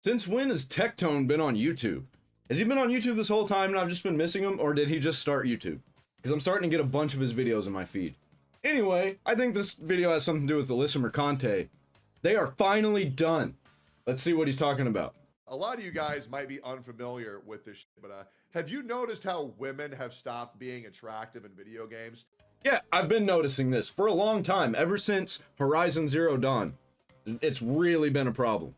Since when has Tectone been on YouTube? Has he been on YouTube this whole time and I've just been missing him, or did he just start YouTube? Because I'm starting to get a bunch of his videos in my feed. Anyway, I think this video has something to do with Alyssa Mercante. They are finally done. Let's see what he's talking about. A lot of you guys might be unfamiliar with this shit, but have you noticed how women have stopped being attractive in video games? Yeah, I've been noticing this for a long time, ever since Horizon Zero Dawn. It's really been a problem.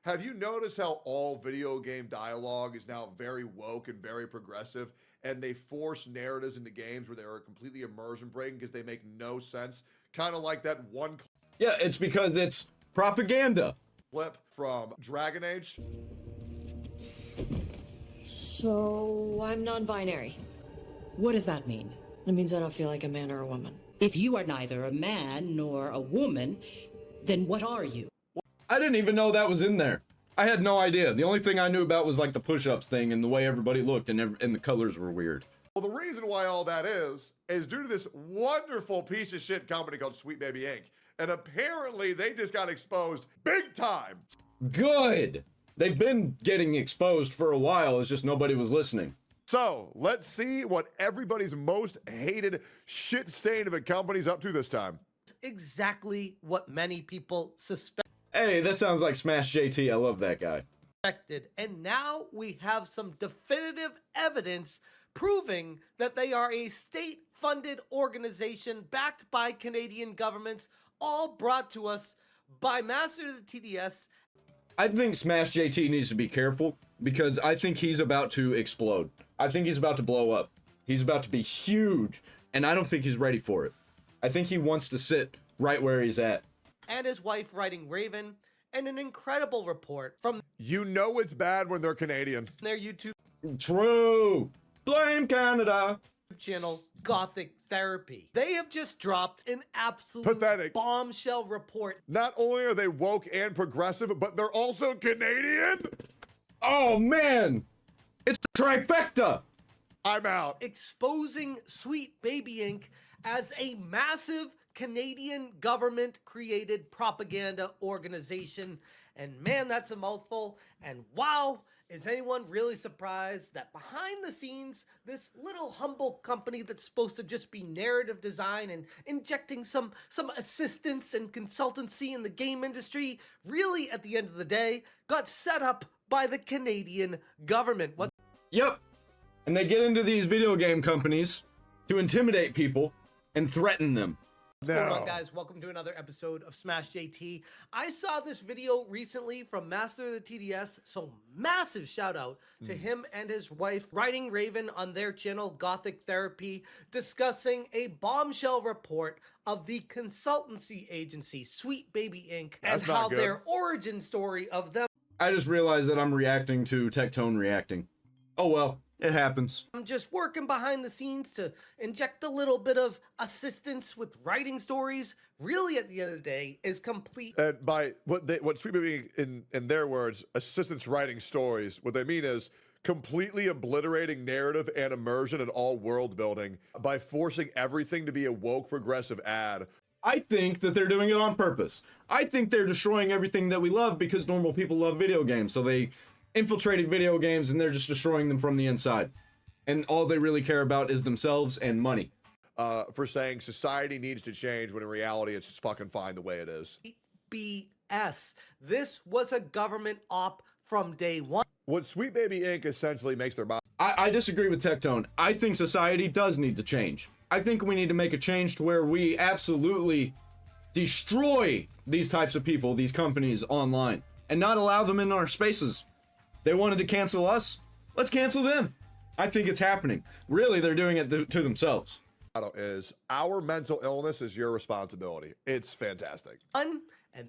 Have you noticed how all video game dialogue is now very woke and very progressive, and they force narratives into games where they are completely immersion breaking because they make no sense? Kind of like that one Yeah, it's because it's propaganda. clip from Dragon Age. So, I'm non-binary. What does that mean? It means I don't feel like a man or a woman. If you are neither a man nor a woman, then what are you? I didn't even know that was in there. I had no idea. The only thing I knew about was like the push-ups thing and the way everybody looked, and the colors were weird. Well, the reason why all that is due to this wonderful piece of shit company called Sweet Baby Inc. And apparently they just got exposed big time. Good! They've been getting exposed for a while, it's just nobody was listening. So let's see what everybody's most hated shit stain of a company's up to this time. Exactly what many people suspected, Hey, that sounds like Smash JT, I love that guy. and now we have some definitive evidence proving that they are a state-funded organization backed by Canadian governments, all brought to us by Master of the TDS. I think Smash JT needs to be careful, because I think he's about to explode. I think he's about to blow up. He's about to be huge, and I don't think he's ready for it. I think he wants to sit right where he's at. And his wife writing Raven, and an incredible report from You know it's bad when they're Canadian. their YouTube True! Blame Canada! channel, Gothic Therapy. They have just dropped an absolute Pathetic. bombshell report. Not only are they woke and progressive, but they're also Canadian? Oh man! It's the trifecta! I'm out. Exposing Sweet Baby Inc. as a massive Canadian government created propaganda organization. And man, that's a mouthful. And wow, is anyone really surprised that behind the scenes, this little humble company that's supposed to just be narrative design and injecting some assistance and consultancy in the game industry, really at the end of the day, got set up by the Canadian government. What? Yep. And they get into these video game companies to intimidate people and threaten them. What's going on, guys? Welcome to another episode of Smash JT. I saw this video recently from Master of the TDS, so massive shout out to him and his wife, Writing Raven, on their channel, Gothic Therapy, discussing a bombshell report of the consultancy agency, Sweet Baby Inc., That's and not how good. their origin story of them I just realized that I'm reacting to Tectone reacting. Oh well, it happens. just working behind the scenes to inject a little bit of assistance with writing stories, really at the end of the day, is complete. And by what Sweet Baby in their words, assistants writing stories, what they mean is completely obliterating narrative and immersion and all world building by forcing everything to be a woke progressive ad. I think that they're doing it on purpose. I think they're destroying everything that we love because normal people love video games. So they infiltrated video games and they're just destroying them from the inside. And all they really care about is themselves and money. For saying society needs to change when in reality it's just fucking fine the way it is. BS. This was a government op from day one. What Sweet Baby Inc. essentially makes their mind. I disagree with Tectone. I think society does need to change. I think we need to make a change to where we absolutely destroy these types of people, these companies online, and not allow them in our spaces. They wanted to cancel us. Let's cancel them. I think it's happening. Really, they're doing it to themselves. Is our mental illness is your responsibility. It's fantastic. And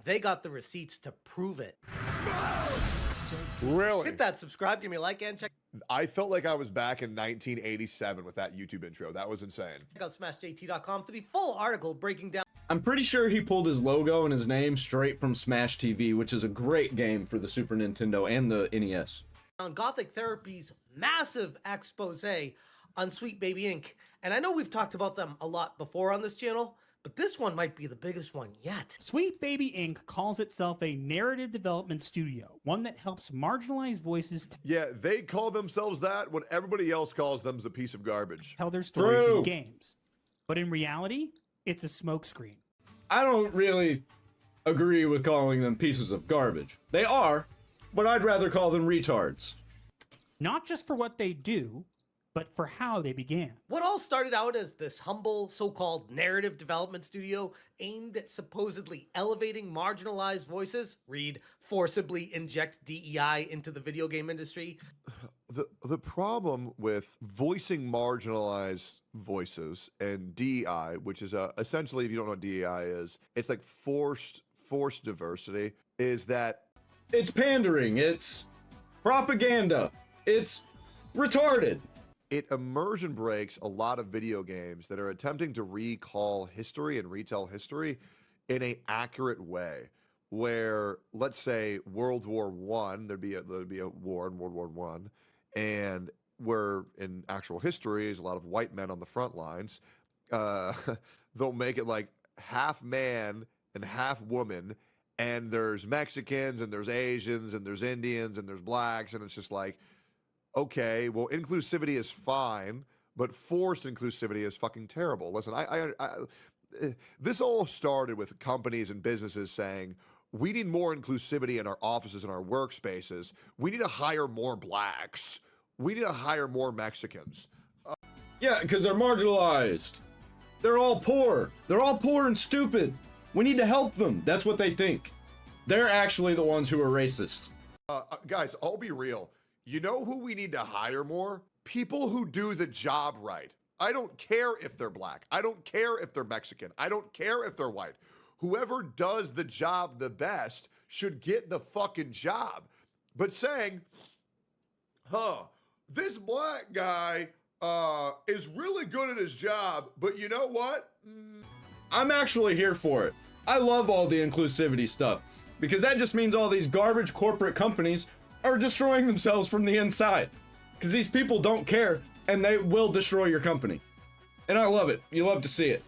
they got the receipts to prove it. Really? Hit that subscribe, give me a like, and check I felt like I was back in 1987 with that YouTube intro. That was insane. out smashjt.com for the full article breaking down I'm pretty sure he pulled his logo and his name straight from Smash TV, which is a great game for the Super Nintendo and the NES. Gothic Therapy's massive expose on Sweet Baby Inc. And I know we've talked about them a lot before on this channel, But this one might be the biggest one yet. Sweet Baby Inc. calls itself a narrative development studio, one that helps marginalized voices Yeah, they call themselves that when everybody else calls them a piece of garbage. tell their stories True. in games. But in reality, it's a smokescreen. I don't really agree with calling them pieces of garbage. They are, but I'd rather call them retards. Not just for what they do, but for how they began. What all started out as this humble so-called narrative development studio aimed at supposedly elevating marginalized voices, read forcibly inject DEI into the video game industry. The problem with voicing marginalized voices and DEI, which is essentially, if you don't know what DEI is, it's like forced diversity, is that It's pandering, it's propaganda, it's retarded. it immersion breaks a lot of video games that are attempting to recall history and retell history in a accurate way. Where, let's say, World War One, there'd be a war in World War One, and where in actual history is a lot of white men on the front lines. They'll make it like half man and half woman, and there's Mexicans and there's Asians and there's Indians and there's blacks, and it's just like, okay, well, inclusivity is fine, but forced inclusivity is fucking terrible. Listen, this all started with companies and businesses saying, we need more inclusivity in our offices and our workspaces. We need to hire more blacks. We need to hire more Mexicans. Yeah, because they're marginalized. They're all poor. They're all poor and stupid. We need to help them. That's what they think. They're actually the ones who are racist. Guys, I'll be real. You know who we need to hire more? People who do the job right. I don't care if they're black. I don't care if they're Mexican. I don't care if they're white. Whoever does the job the best should get the fucking job. But saying, this black guy is really good at his job, but you know what? I'm actually here for it. I love all the inclusivity stuff because that just means all these garbage corporate companies are destroying themselves from the inside because these people don't care and they will destroy your company. And I love it. You love to see it.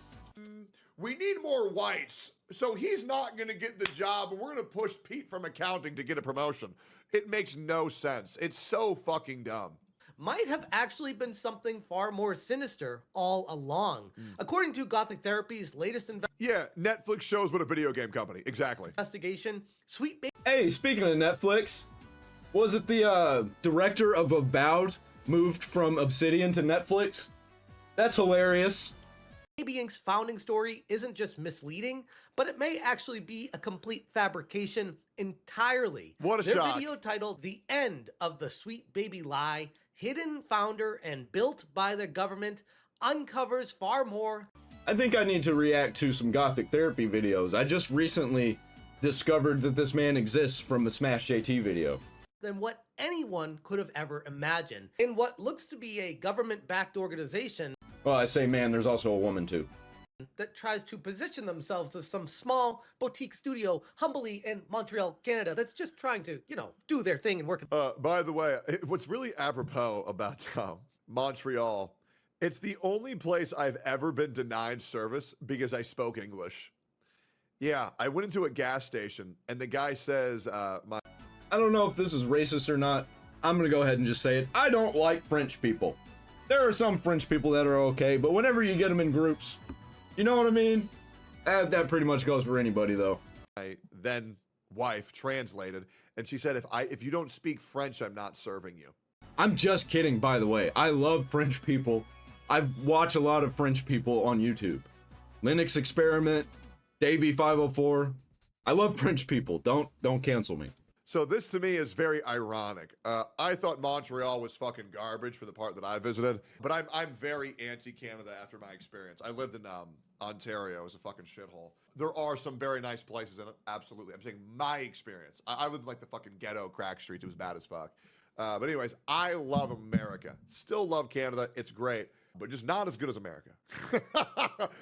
We need more whites, so he's not going to get the job, and we're going to push Pete from accounting to get a promotion. It makes no sense. It's so fucking dumb. Might have actually been something far more sinister all along. According to Gothic Therapy's latest Yeah, Netflix shows what a video game company. Exactly. investigation, Sweet Hey, speaking of Netflix, was it the director of Avowed moved from Obsidian to Netflix? That's hilarious. Baby Inc.'s founding story isn't just misleading, but it may actually be a complete fabrication entirely. What a Their shock. video titled The End of the Sweet Baby Lie, hidden founder and built by the government, uncovers far more I think I need to react to some Gothic Therapy videos. I just recently discovered that this man exists from a Smash JT video. than what anyone could have ever imagined. In what looks to be a government-backed organization Well, I say man, there's also a woman too. that tries to position themselves as some small boutique studio humbly in Montreal, Canada, that's just trying to, do their thing and work. By the way, what's really apropos about Montreal, it's the only place I've ever been denied service because I spoke English. Yeah, I went into a gas station and the guy says, I don't know if this is racist or not. I'm gonna go ahead and just say it. I don't like French people. There are some French people that are okay, but whenever you get them in groups, you know what I mean? That pretty much goes for anybody, though. my then wife translated, and she said, if you don't speak French, I'm not serving you. I'm just kidding, by the way. I love French people. I watch a lot of French people on YouTube. Linux Experiment, Davey504. I love French people. Don't cancel me. So this to me is very ironic. I thought Montreal was fucking garbage for the part that I visited, but I'm very anti-Canada after my experience. I lived in Ontario. It was a fucking shithole. There are some very nice places in it, absolutely. I'm saying my experience. I lived in like the fucking ghetto crack streets. It was bad as fuck. But anyways, I love America. Still love Canada. It's great, but just not as good as America.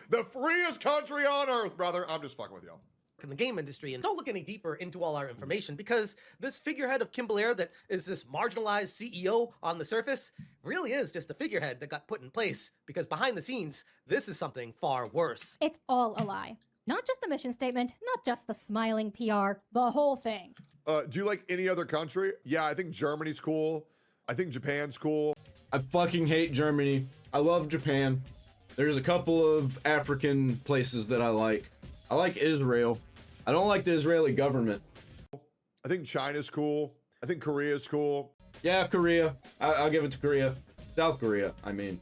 The freest country on earth, brother. I'm just fucking with y'all. in the game industry. And don't look any deeper into all our information, because this figurehead of Kim Belair that is this marginalized CEO on the surface really is just a figurehead that got put in place, because behind the scenes, this is something far worse. It's all a lie. Not just the mission statement, not just the smiling PR, the whole thing. Do you like any other country? Yeah, I think Germany's cool. I think Japan's cool. I fucking hate Germany. I love Japan. There's a couple of African places that I like. I like Israel. I don't like the Israeli government. I think China's cool. I think Korea's cool. Yeah, Korea. I'll give it to Korea. South Korea, I mean.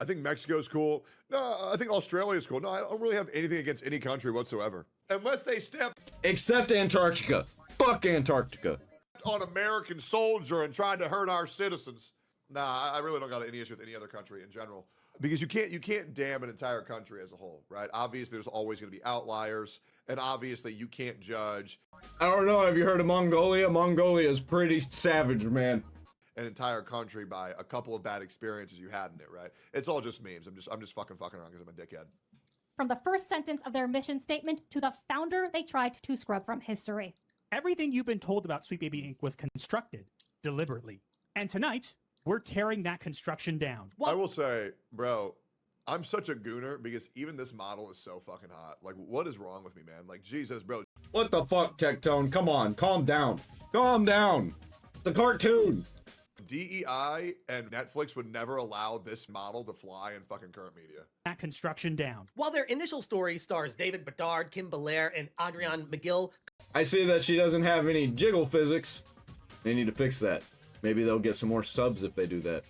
I think Mexico's cool. No, I think Australia's cool. No, I don't really have anything against any country whatsoever. Unless they step Except Antarctica. Fuck Antarctica. on American soldier and tried to hurt our citizens. Nah, I really don't got any issue with any other country in general. Because you can't damn an entire country as a whole, right? Obviously, there's always going to be outliers, and obviously, you can't judge I don't know, have you heard of Mongolia? Mongolia is pretty savage, man. an entire country by a couple of bad experiences you had in it, right? It's all just memes. I'm just fucking around because I'm a dickhead. From the first sentence of their mission statement to the founder they tried to scrub from history. Everything you've been told about Sweet Baby Inc. was constructed deliberately. And tonight, we're tearing that construction down. I will say, bro, I'm such a gooner because even this model is so fucking hot. Like, what is wrong with me, man? Like, Jesus, bro. What the fuck, Tectone? Come on, calm down. Calm down. The cartoon. DEI and Netflix would never allow this model to fly in fucking current media. That construction down. While their initial story stars David Bedard, Kim Belair, and Adrienne McGill, I see that she doesn't have any jiggle physics. They need to fix that. Maybe they'll get some more subs if they do that.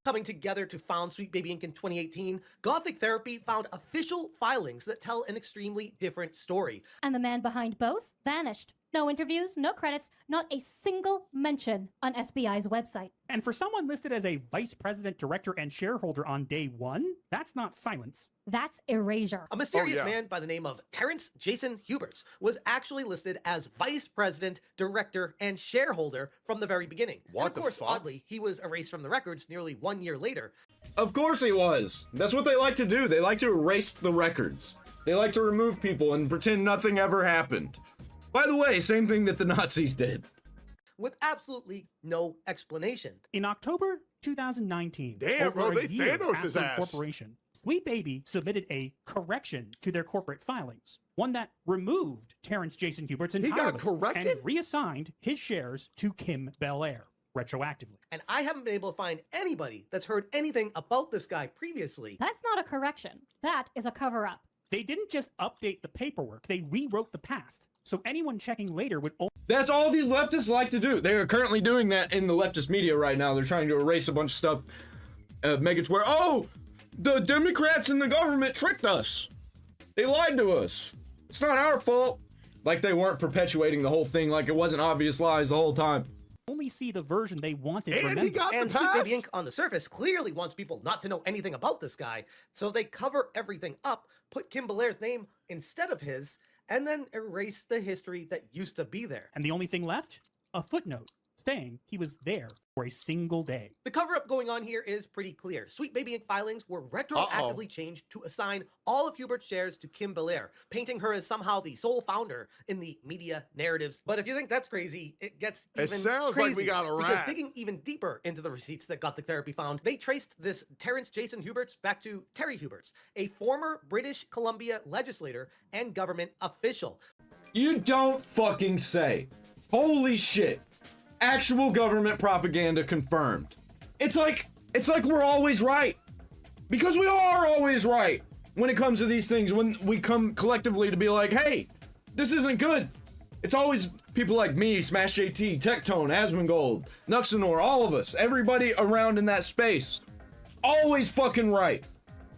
coming together to found Sweet Baby Inc. in 2018, Gothic Therapy found official filings that tell an extremely different story. And the man behind both vanished. No interviews, no credits, not a single mention on SBI's website. And for someone listed as a vice president, director, and shareholder on day one, that's not silence. That's erasure. A mysterious Oh, yeah. man by the name of Terrence Jason Huberts was actually listed as vice president, director, and shareholder from the very beginning. What and the of course, fuck? oddly, he was erased from the records nearly 1 year later. Of course he was. That's what they like to do. They like to erase the records. They like to remove people and pretend nothing ever happened. By the way, same thing that the Nazis did. With absolutely no explanation. In October 2019, Damn, bro, over a they year Thanos'd his after ass. incorporation, Sweet Baby submitted a correction to their corporate filings, one that removed Terrence Jason Huberts got entirely corrected? and reassigned his shares to Kim Belair retroactively. And I haven't been able to find anybody that's heard anything about this guy previously. That's not a correction. That is a cover-up. They didn't just update the paperwork, they rewrote the past. So anyone checking later would That's all these leftists like to do. They are currently doing that in the leftist media right now. They're trying to erase a bunch of stuff, make it to where, oh, the Democrats and the government tricked us. They lied to us. It's not our fault. Like they weren't perpetuating the whole thing, like it wasn't obvious lies the whole time. only see the version they wanted And he remembered. got And the Sweet pass. Baby Inc. on the surface clearly wants people not to know anything about this guy, so they cover everything up, put Kim Belair's name instead of his, and then erase the history that used to be there. And the only thing left? A footnote saying he was there for a single day. The cover-up going on here is pretty clear. Sweet Baby Inc. filings were retroactively changed to assign all of Hubert's shares to Kim Belair, painting her as somehow the sole founder in the media narratives. But if you think that's crazy, it gets It even sounds like we crazier, got a because rat. digging even deeper into the receipts that Gothic Therapy found, they traced this Terrence Jason Huberts back to Terry Huberts, a former British Columbia legislator and government official. You don't fucking say. Holy shit. Actual government propaganda confirmed. It's like we're always right. Because we are always right when it comes to these things, when we come collectively to be like, hey, this isn't good. It's always people like me, Smash JT, Tectone, Asmongold, Nuxanor, all of us, everybody around in that space. Always fucking right.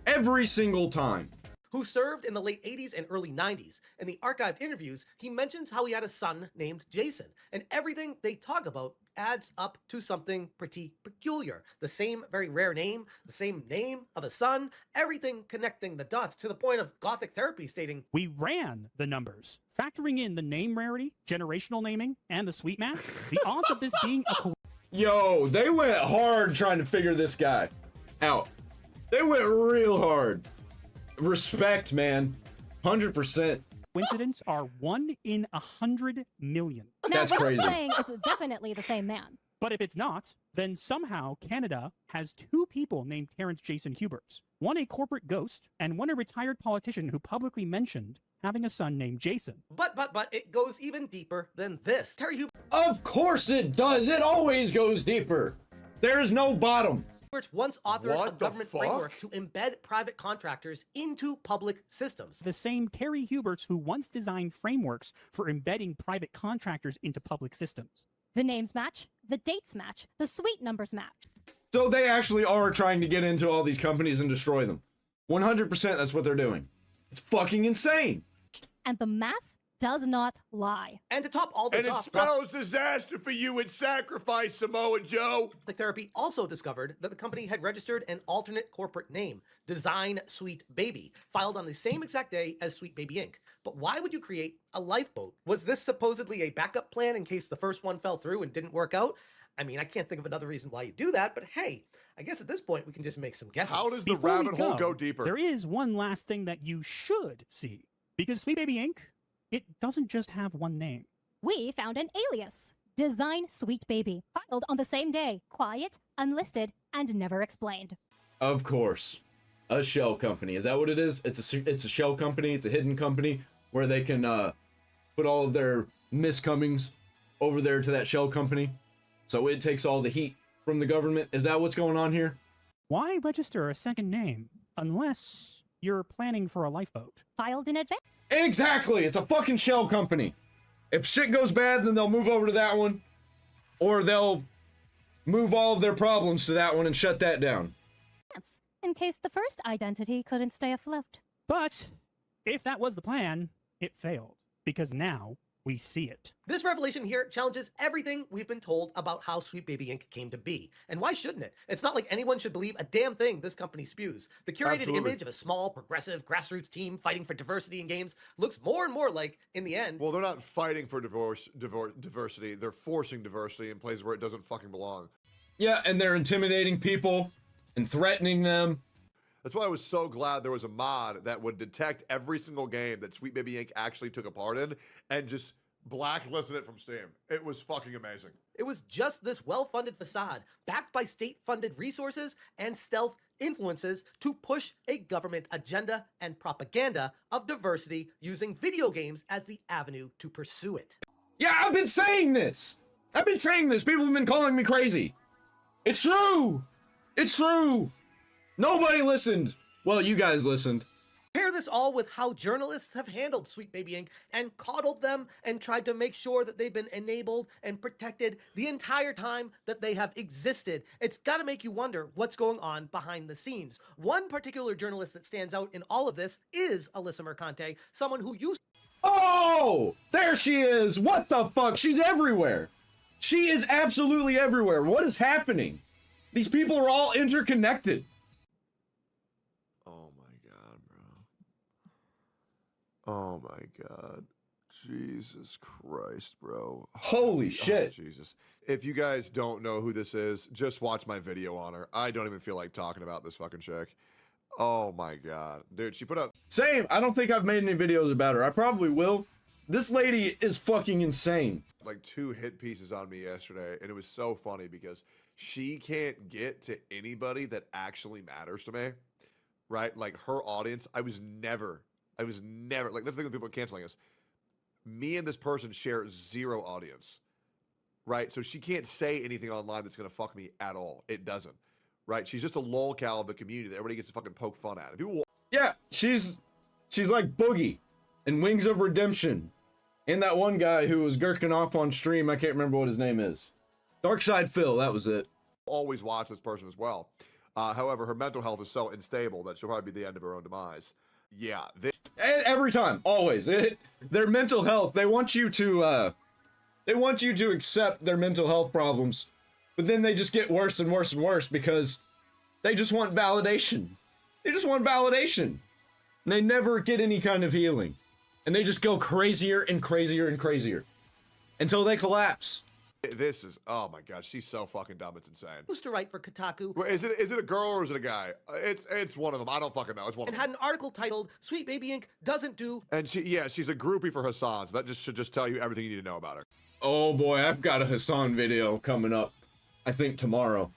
Every single time. Who served in the late 80s and early 90s. In the archived interviews, he mentions how he had a son named Jason, and everything they talk about adds up to something pretty peculiar. The same very rare name, the same name of a son, everything connecting the dots to the point of Gothic Therapy stating, We ran the numbers, factoring in the name rarity, generational naming, and the sweet math. The odds of this being a Yo, they went hard trying to figure this guy out. They went real hard. Respect, man. 100%. Coincidence are 1 in 100 million. Now, That's we're not crazy. saying it's definitely the same man. But if it's not, then somehow Canada has 2 people named Terrence Jason Huberts. One a corporate ghost, and one a retired politician who publicly mentioned having a son named Jason. But it goes even deeper than this. Terry Of course it does. It always goes deeper. There's no bottom. Huberts once authored What a the government fuck? framework to embed private contractors into public systems. The same Terry Huberts who once designed frameworks for embedding private contractors into public systems. The names match, the dates match, the suite numbers match. So they actually are trying to get into all these companies and destroy them. 100% that's what they're doing. It's fucking insane. And the math does not lie. And to top all this And it off, spells disaster for you and sacrifice, Samoa Joe. Robotic Therapy also discovered that the company had registered an alternate corporate name, Design Sweet Baby, filed on the same exact day as Sweet Baby Inc. But why would you create a lifeboat? Was this supposedly a backup plan in case the first one fell through and didn't work out? I mean, I can't think of another reason why you do that, but hey, I guess at this point we can just make some guesses. How does the Before we rabbit hole go deeper? There is one last thing that you should see. Because Sweet Baby Inc., it doesn't just have one name. We found an alias. Design Sweet Baby, filed on the same day, quiet, unlisted, and never explained. Of course. A shell company. Is that what it is? It's a shell company. It's a hidden company where they can put all of their miscomings over there to that shell company. So it takes all the heat from the government. Is that what's going on here? Why register a second name unless you're planning for a lifeboat? Filed in advance. Exactly. It's a fucking shell company. If shit goes bad, then they'll move over to that one. Or they'll move all of their problems to that one and shut that down. In case the first identity couldn't stay afloat. But if that was the plan, it failed. Because now we see it. This revelation here challenges everything we've been told about how Sweet Baby Inc. came to be. And why shouldn't it? It's not like anyone should believe a damn thing this company spews. The curated Absolutely. image of a small, progressive, grassroots team fighting for diversity in games looks more and more like, in the end, Well, they're not fighting for diversity. They're forcing diversity in places where it doesn't fucking belong. Yeah, and they're intimidating people and threatening them. That's why I was so glad there was a mod that would detect every single game that Sweet Baby Inc. actually took a part in and just blacklisted it from Steam. It was fucking amazing. it was just this well-funded facade, backed by state-funded resources and stealth influences to push a government agenda and propaganda of diversity using video games as the avenue to pursue it. Yeah, I've been saying this. People have been calling me crazy. It's true. It's true. Nobody listened. Well, you guys listened. Pair this all with how journalists have handled Sweet Baby Inc. and coddled them and tried to make sure that they've been enabled and protected the entire time that they have existed. It's got to make you wonder what's going on behind the scenes. One particular journalist that stands out in all of this is Alyssa Mercante, someone who used Oh, there she is. What the fuck? She's everywhere. She is absolutely everywhere. What is happening? These people are all interconnected. Oh my god, bro. Oh my god. Jesus Christ, bro. Holy shit. Oh, Jesus. If you guys don't know who this is, just watch my video on her. I don't even feel like talking about this fucking chick. Oh my god. Dude, she put up... Same. I don't think I've made any videos about her. I probably will. This lady is fucking insane. like 2 hit pieces on me yesterday, and it was so funny because she can't get to anybody that actually matters to me, right? Like her audience, I was never, like, that's the thing with people canceling us. Me and this person share 0 audience, right? So she can't say anything online that's gonna fuck me at all. It doesn't, right? She's just a lolcow of the community that everybody gets to fucking poke fun at. And people Yeah, she's like Boogie in Wings of Redemption. And that one guy who was gurking off on stream, I can't remember what his name is. Darkside Phil, that was it. always watch this person as well. However, her mental health is so unstable that she'll probably be the end of her own demise. Yeah, Every time, always. Their mental health, they want you to accept their mental health problems, but then they just get worse and worse and worse because they just want validation. They just want validation. And they never get any kind of healing. And they just go crazier and crazier and crazier until they collapse. This is, oh my god, she's so fucking dumb. It's insane. Used to write for Kotaku. Wait, is it a girl or is it a guy? It's one of them. I don't fucking know. It's one of And them. had an article titled "Sweet Baby Inc. doesn't do." And she's a groupie for Hassan. So that should just tell you everything you need to know about her. Oh boy, I've got a Hassan video coming up. I think tomorrow.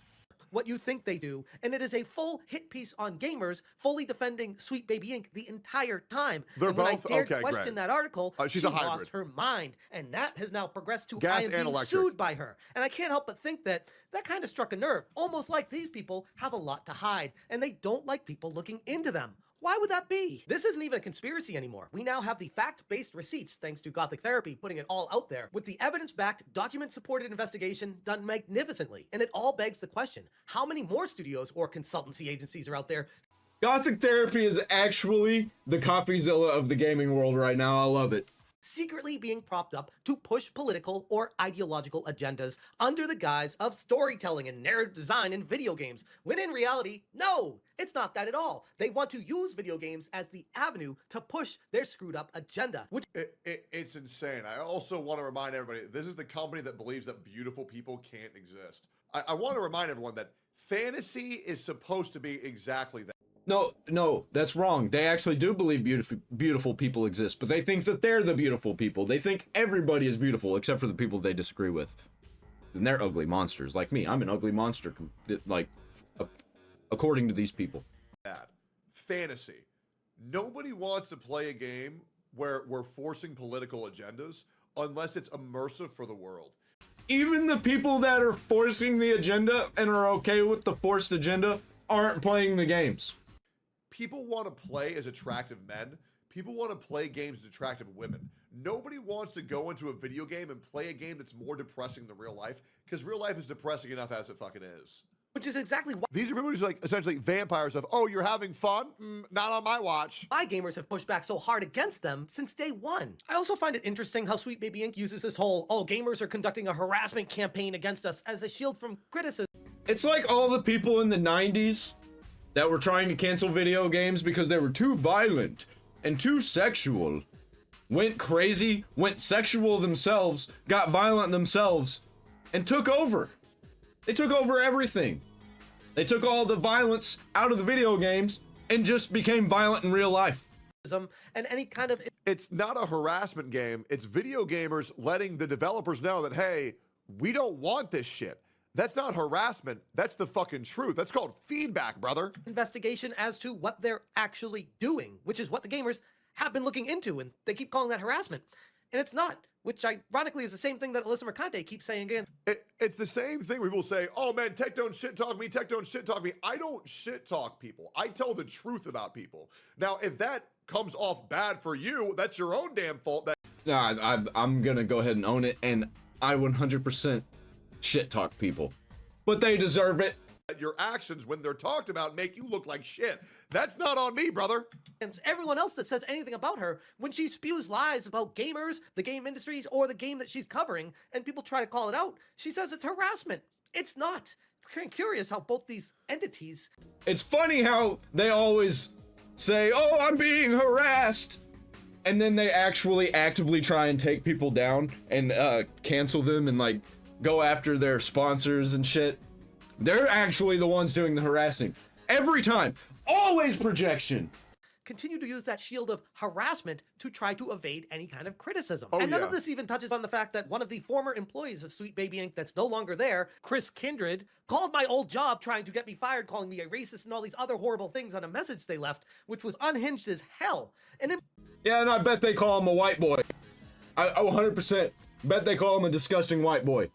What you think they do, and it is a full hit piece on gamers, fully defending Sweet Baby Inc. the entire time. They're and when both- I dared okay, question great. that article, She's she a hybrid. lost her mind, and that has now progressed to Gas I am and being electric. sued by her. And I can't help but think that kind of struck a nerve, almost like these people have a lot to hide, and they don't like people looking into them. Why would that be? This isn't even a conspiracy anymore. We now have the fact-based receipts, thanks to Gothic Therapy putting it all out there, with the evidence-backed, document-supported investigation done magnificently. And it all begs the question, how many more studios or consultancy agencies are out there Gothic Therapy is actually the CoffeeZilla of the gaming world right now. I love it. secretly being propped up to push political or ideological agendas under the guise of storytelling and narrative design in video games, when in reality, no, it's not that at all. They want to use video games as the avenue to push their screwed up agenda, which It's insane. I also want to remind everybody, this is the company that believes that beautiful people can't exist. I want to remind everyone that fantasy is supposed to be exactly that. No, that's wrong. They actually do believe beautiful people exist, but they think that they're the beautiful people. They think everybody is beautiful except for the people they disagree with. And they're ugly monsters, like me. I'm an ugly monster, according to these people. Bad. Fantasy. Nobody wants to play a game where we're forcing political agendas unless it's immersive for the world. Even the people that are forcing the agenda and are okay with the forced agenda aren't playing the games. People want to play as attractive men. People want to play games as attractive women. Nobody wants to go into a video game and play a game that's more depressing than real life, because real life is depressing enough as it fucking is. is exactly why These are people who's like essentially vampires of, oh, you're having fun? Not on my watch. gamers have pushed back so hard against them since day one. I also find it interesting how Sweet Baby Inc. uses this whole, oh, gamers are conducting a harassment campaign against us as a shield from criticism. It's like all the people in the 90s that were trying to cancel video games because they were too violent and too sexual, went crazy, went sexual themselves, got violent themselves, and took over. They took over everything. They took all the violence out of the video games and just became violent in real life. And any kind of It's not a harassment game. It's video gamers letting the developers know that, hey, we don't want this shit. That's not harassment. That's the fucking truth. That's called feedback, brother. investigation as to what they're actually doing, which is what the gamers have been looking into, and they keep calling that harassment. And it's not, which ironically is the same thing that Alyssa Mercante keeps saying again. It's the same thing. People say, oh man, Tectone shit talk me, Tectone shit talk me. I don't shit talk people. I tell the truth about people. Now, if that comes off bad for you, that's your own damn fault. I'm gonna go ahead and own it, and I 100% shit talk people. But they deserve it. Your actions, when they're talked about, make you look like shit. That's not on me, brother. And everyone else that says anything about her, when she spews lies about gamers, the game industries, or the game that she's covering, and people try to call it out, she says it's harassment. It's not. It's kind of curious how both these entities. It's funny how they always say, oh, I'm being harassed, and then they actually actively try and take people down and cancel them and like go after their sponsors and shit. They're actually the ones doing the harassing. Every time. Always projection. Continue to use that shield of harassment to try to evade any kind of criticism. Oh, and none yeah. of this even touches on the fact that one of the former employees of Sweet Baby Inc. that's no longer there, Chris Kindred, called my old job trying to get me fired, calling me a racist and all these other horrible things on a message they left, which was unhinged as hell. And Yeah, and I bet they call him a white boy. I 100% bet they call him a disgusting white boy.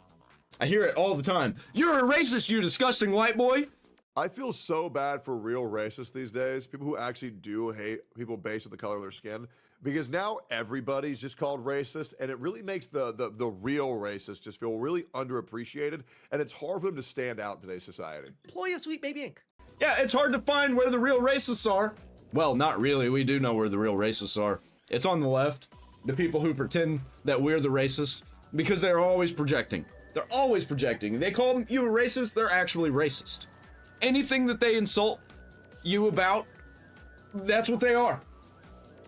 I hear it all the time. You're a racist, you disgusting white boy. I feel so bad for real racists these days, people who actually do hate people based on the color of their skin, because now everybody's just called racist, and it really makes the real racists just feel really underappreciated, and it's hard for them to stand out in today's society. employee of Sweet Baby Inc. Yeah, it's hard to find where the real racists are. Well, not really. We do know where the real racists are. It's on the left. The people who pretend that we're the racists, because they're always projecting. They're always projecting. They call you a racist, they're actually racist. Anything that they insult you about, that's what they are.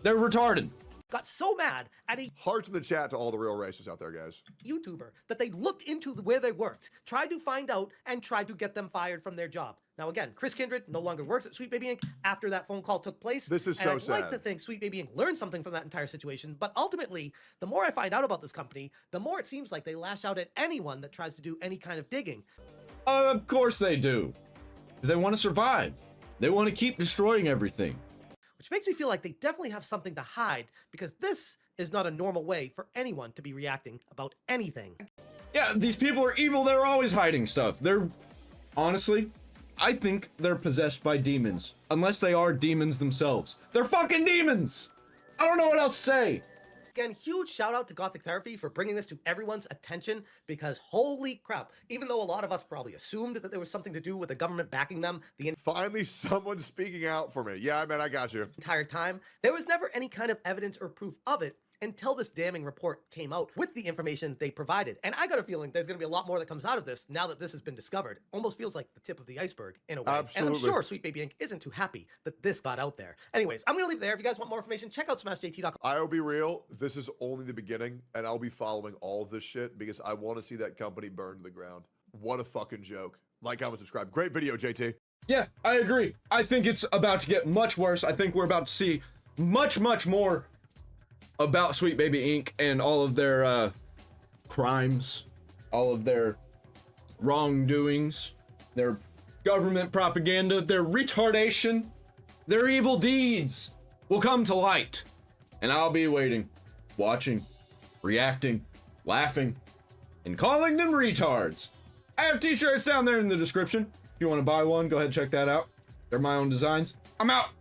They're retarded. got so mad at a Hearts in the chat to all the real racists out there, guys. YouTuber that they looked into where they worked, tried to find out, and tried to get them fired from their job. Now again, Chris Kindred no longer works at Sweet Baby Inc. after that phone call took place. This is and so I'd sad. like to think Sweet Baby Inc. learned something from that entire situation, but ultimately, the more I find out about this company, the more it seems like they lash out at anyone that tries to do any kind of digging. Of course they do. Because they want to survive. They want to keep destroying everything. Which makes me feel like they definitely have something to hide, because this is not a normal way for anyone to be reacting about anything. Yeah, these people are evil. They're always hiding stuff. Honestly, I think they're possessed by demons. Unless they are demons themselves. They're fucking demons! I don't know what else to say. Again, huge shout out to Gothic Therapy for bringing this to everyone's attention, because holy crap, even though a lot of us probably assumed that there was something to do with the government backing them the Finally, someone speaking out for me. Yeah, man, I got you. entire time, there was never any kind of evidence or proof of it until this damning report came out with the information they provided. And I got a feeling there's going to be a lot more that comes out of this now that this has been discovered. Almost feels like the tip of the iceberg in a way. Absolutely. And I'm sure Sweet Baby Inc. isn't too happy that this got out there. Anyways, I'm going to leave it there. If you guys want more information, check out smashjt.com. I'll be real. This is only the beginning, and I'll be following all of this shit because I want to see that company burn to the ground. What a fucking joke. Like, comment, subscribe. Great video, JT. Yeah, I agree. I think it's about to get much worse. I think we're about to see much, much more about Sweet Baby Inc. and all of their crimes, all of their wrongdoings, their government propaganda, their retardation, their evil deeds will come to light. And I'll be waiting, watching, reacting, laughing, and calling them retards. I have t-shirts down there in the description. If you want to buy one, go ahead and check that out. They're my own designs. I'm out.